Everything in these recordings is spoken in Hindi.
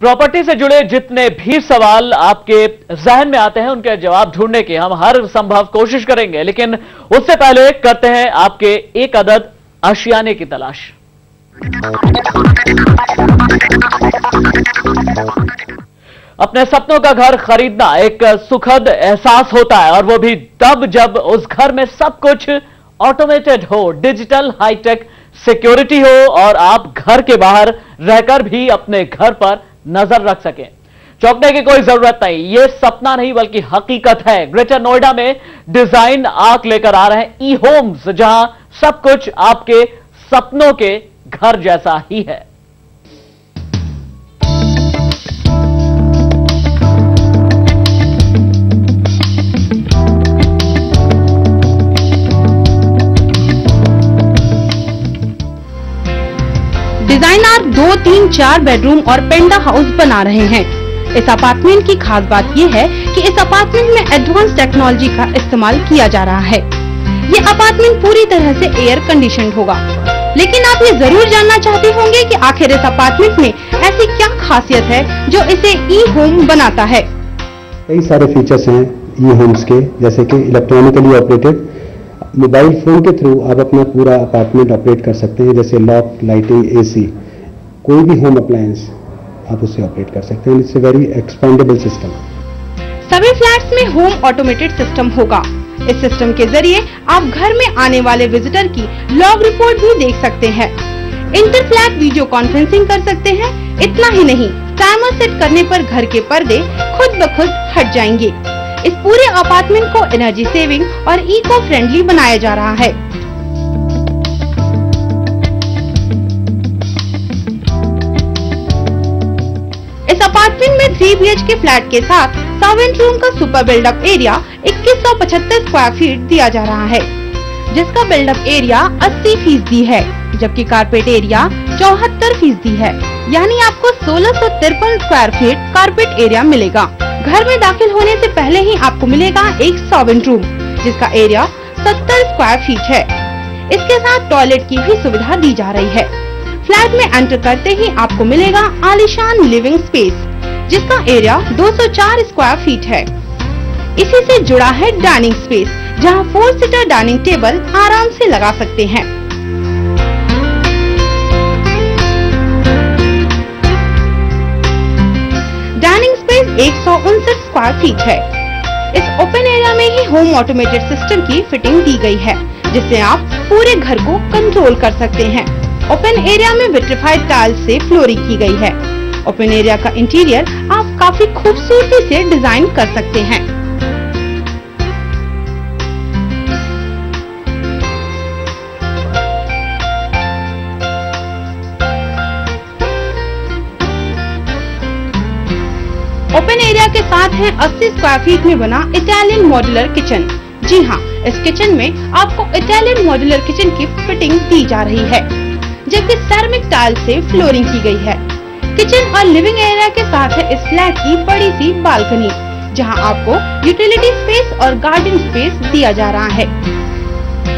प्रॉपर्टी से जुड़े जितने भी सवाल आपके जहन में आते हैं उनके जवाब ढूंढने की हम हर संभव कोशिश करेंगे, लेकिन उससे पहले करते हैं आपके एक अदद आशियाने की तलाश। अपने सपनों का घर खरीदना एक सुखद एहसास होता है, और वो भी तब जब उस घर में सब कुछ ऑटोमेटेड हो, डिजिटल हाईटेक सिक्योरिटी हो और आप घर के बाहर रहकर भी अपने घर पर नजर रख सकें। चौंकने की कोई जरूरत नहीं, ये सपना नहीं बल्कि हकीकत है। ग्रेटर नोएडा में डिजाइन आर्क लेकर आ रहे हैं ई होम्स, जहां सब कुछ आपके सपनों के घर जैसा ही है। डिजाइनर 2, 3, 4 बेडरूम और पेंडा हाउस बना रहे हैं। इस अपार्टमेंट की खास बात यह है कि इस अपार्टमेंट में एडवांस टेक्नोलॉजी का इस्तेमाल किया जा रहा है। ये अपार्टमेंट पूरी तरह से एयर कंडीशनड होगा। लेकिन आप ये जरूर जानना चाहते होंगे कि आखिर इस अपार्टमेंट में ऐसी क्या खासियत है जो इसे ई होम बनाता है। कई सारे फीचर्स हैं ई होम्स के, जैसे कि इलेक्ट्रॉनिकली ऑपरेटेड, मोबाइल फोन के थ्रू आप अपना पूरा अपार्टमेंट ऑपरेट कर सकते हैं, जैसे लॉक, लाइटिंग, एसी, कोई भी होम अप्लायंस आप उससे ऑपरेट कर सकते हैं। It's a very expendable system. सभी फ्लैट्स में होम ऑटोमेटेड सिस्टम होगा। इस सिस्टम के जरिए आप घर में आने वाले विजिटर की लॉग रिपोर्ट भी देख सकते हैं। इंटर फ्लैट वीडियो कॉन्फ्रेंसिंग कर सकते हैं। इतना ही नहीं, टाइमर सेट करने पर घर के पर्दे खुद ब खुद हट जाएंगे। इस पूरे अपार्टमेंट को एनर्जी सेविंग और इको फ्रेंडली बनाया जा रहा है। इस अपार्टमेंट में 3 BHK फ्लैट के साथ 7 रूम का super build up area 2175 square feet दिया जा रहा है, जिसका बिल्डअप एरिया 80% है, जबकि कारपेट एरिया 74% है। यानी आपको 1653 स्क्वायर फीट कारपेट एरिया मिलेगा। घर में दाखिल होने से पहले ही आपको मिलेगा एक 7 रूम, जिसका एरिया 70 स्क्वायर फीट है। इसके साथ टॉयलेट की भी सुविधा दी जा रही है। फ्लैट में एंटर करते ही आपको मिलेगा आलीशान लिविंग स्पेस, जिसका एरिया 204 स्क्वायर फीट है। इसी से जुड़ा है डाइनिंग स्पेस, जहां 4 सीटर डाइनिंग टेबल आराम से लगा सकते हैं। डाइनिंग स्पेस 159 स्क्वायर फीट है। इस ओपन एरिया में ही होम ऑटोमेटेड सिस्टम की फिटिंग दी गई है, जिससे आप पूरे घर को कंट्रोल कर सकते हैं। ओपन एरिया में विट्रिफाइड टाइल्स से फ्लोरिंग की गई है। ओपन एरिया का इंटीरियर आप काफी खूबसूरती से डिजाइन कर सकते हैं। ओपन एरिया के साथ है 80 स्क्वायर फीट में बना इटालियन मॉड्यूलर किचन। जी हाँ, इस किचन में आपको इटालियन मॉड्यूलर किचन की फिटिंग दी जा रही है, जबकि सेरेमिक टाइल से फ्लोरिंग की गई है। किचन और लिविंग एरिया के साथ है इस फ्लैट की बड़ी सी बालकनी, जहां आपको यूटिलिटी स्पेस और गार्डन स्पेस दिया जा रहा है।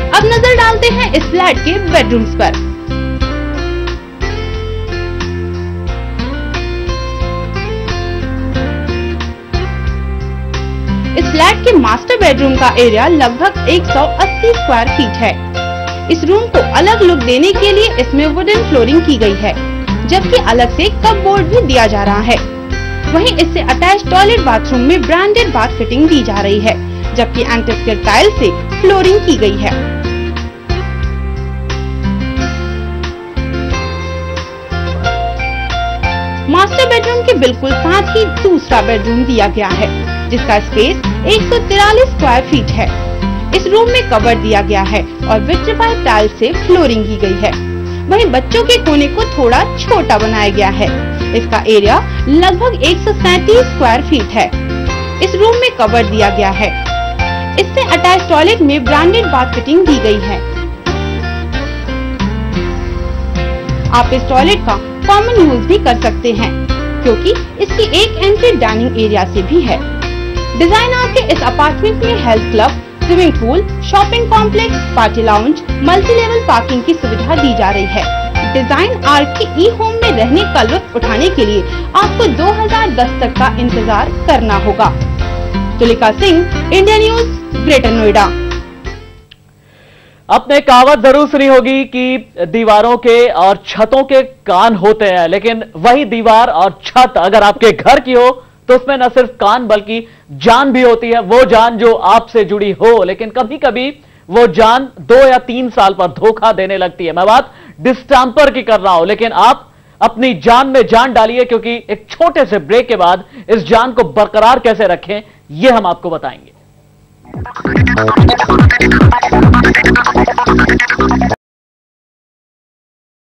अब नजर डालते हैं इस फ्लैट के बेडरूम्स पर। इस फ्लैट के मास्टर बेडरूम का एरिया लगभग 180 स्क्वायर फीट है। इस रूम को अलग लुक देने के लिए इसमें वुडन फ्लोरिंग की गई है, जबकि अलग से कपबोर्ड भी दिया जा रहा है। वहीं इससे अटैच टॉयलेट बाथरूम में ब्रांडेड बाथ फिटिंग दी जा रही है, जबकि एंटीस्केल टाइल से फ्लोरिंग की गई है। मास्टर बेडरूम के बिल्कुल साथ ही दूसरा बेडरूम दिया गया है, जिसका स्पेस 143 स्क्वायर फीट है। इस रूम में कवर दिया गया है और विट्रिफाइड टाइल से फ्लोरिंग की गई है। वहीं बच्चों के कोने को थोड़ा छोटा बनाया गया है। इसका एरिया लगभग 137 स्क्वायर फीट है। इस रूम में कवर दिया गया है। इससे अटैच टॉयलेट में ब्रांडेड बाथ फिटिंग दी गई है। आप इस टॉयलेट का कॉमन यूज भी कर सकते हैं, क्योंकि इसकी एक एंट्री डाइनिंग एरिया से भी है। डिजाइनर के इस अपार्टमेंट में health club, swimming pool, shopping complex, party lounge, multi level parking की सुविधा दी जा रही है। डिजाइन आर्ट के ई होम में रहने का लुत्फ उठाने के लिए आपको 2010 तक का इंतजार करना होगा। Tulika Singh, India news, greater Noida. आपने कहावत जरूर सुनी होगी कि दीवारों के और छतों के कान होते हैं, लेकिन वही दीवार और छत अगर आपके घर की हो तो उसमें न सिर्फ कान बल्कि जान भी होती है। वो जान जो आपसे जुड़ी हो, लेकिन कभी कभी वो जान 2 या 3 साल पर धोखा देने लगती है। मैं बात डिस्टेंपर की कर रहा हूं, लेकिन आप अपनी जान में जान डालिए, क्योंकि एक छोटे से ब्रेक के बाद इस जान को बरकरार कैसे रखें ये हम आपको बताएंगे।